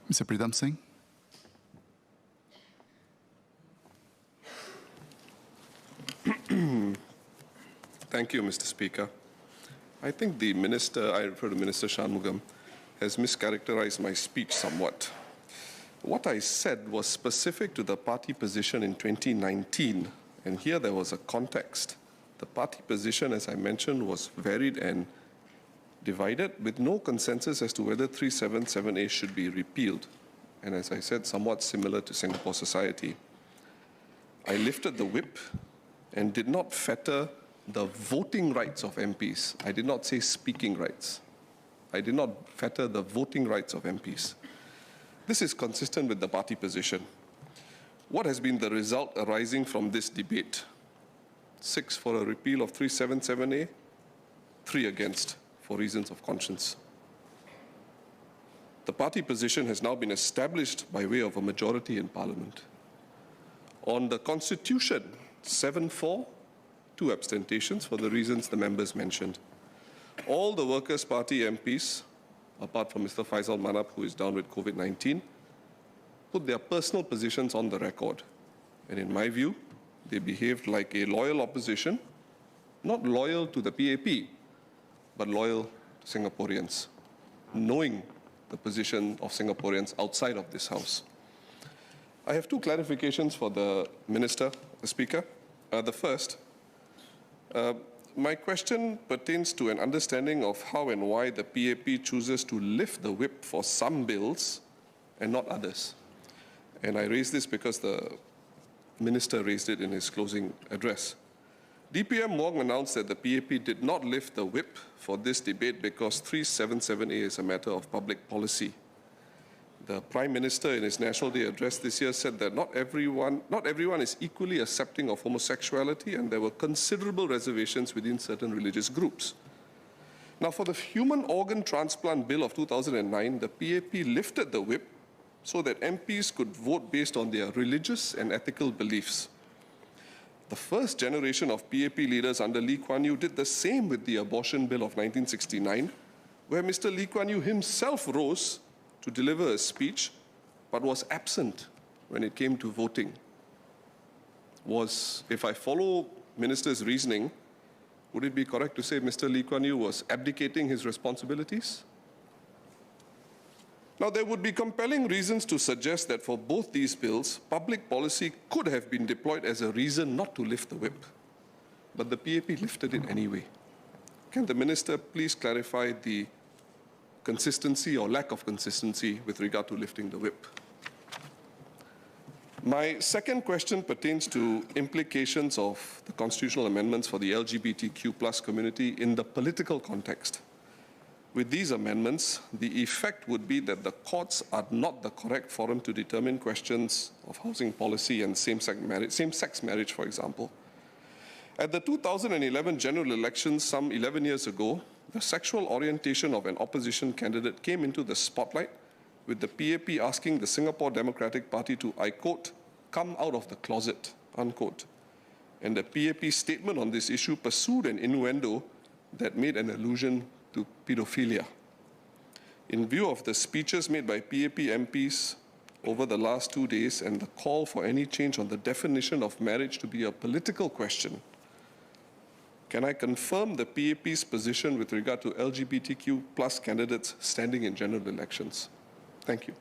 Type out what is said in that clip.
Mr. Pritam Singh. Thank you, Mr. Speaker. I think the Minister, I refer to Minister Shanmugam, has mischaracterized my speech somewhat. What I said was specific to the party position in 2019, and here there was a context. The party position, as I mentioned, was varied and divided with no consensus as to whether 377A should be repealed, and as I said, somewhat similar to Singapore society. I lifted the whip and did not fetter the voting rights of MPs. I did not say speaking rights. I did not fetter the voting rights of MPs. This is consistent with the party position. What has been the result arising from this debate? 6 for a repeal of 377A, 3 against for reasons of conscience. The party position has now been established by way of a majority in Parliament. On the Constitution, 7-4, 2 abstentions for the reasons the members mentioned. All the Workers' Party MPs, apart from Mr. Faisal Manap, who is down with COVID-19, put their personal positions on the record. And in my view, they behaved like a loyal opposition, not loyal to the PAP, but loyal to Singaporeans, knowing the position of Singaporeans outside of this House. I have 2 clarifications for the Minister, the Speaker. The first, my question pertains to an understanding of how and why the PAP chooses to lift the whip for some bills and not others. And I raise this because the Minister raised it in his closing address. DPM Wong announced that the PAP did not lift the whip for this debate because 377A is a matter of public policy. The Prime Minister in his National Day address this year said that not everyone is equally accepting of homosexuality, and there were considerable reservations within certain religious groups. Now, for the Human Organ Transplant Bill of 2009, the PAP lifted the whip so that MPs could vote based on their religious and ethical beliefs. The first generation of PAP leaders under Lee Kuan Yew did the same with the Abortion Bill of 1969, where Mr. Lee Kuan Yew himself rose to deliver a speech, but was absent when it came to voting. If I follow Minister's reasoning, would it be correct to say Mr. Lee Kuan Yew was abdicating his responsibilities? Now, there would be compelling reasons to suggest that for both these bills, public policy could have been deployed as a reason not to lift the whip, but the PAP lifted it anyway. Can the Minister please clarify the consistency or lack of consistency with regard to lifting the whip? My second question pertains to implications of the constitutional amendments for the LGBTQ+ community in the political context. With these amendments, the effect would be that the courts are not the correct forum to determine questions of housing policy and same-sex marriage, for example. At the 2011 general elections some 11 years ago, the sexual orientation of an opposition candidate came into the spotlight, with the PAP asking the Singapore Democratic Party to, I quote, come out of the closet, unquote. And the PAP statement on this issue pursued an innuendo that made an allusion to pedophilia. In view of the speeches made by PAP MPs over the last 2 days and the call for any change on the definition of marriage to be a political question, can I confirm the PAP's position with regard to LGBTQ+ candidates standing in general elections? Thank you.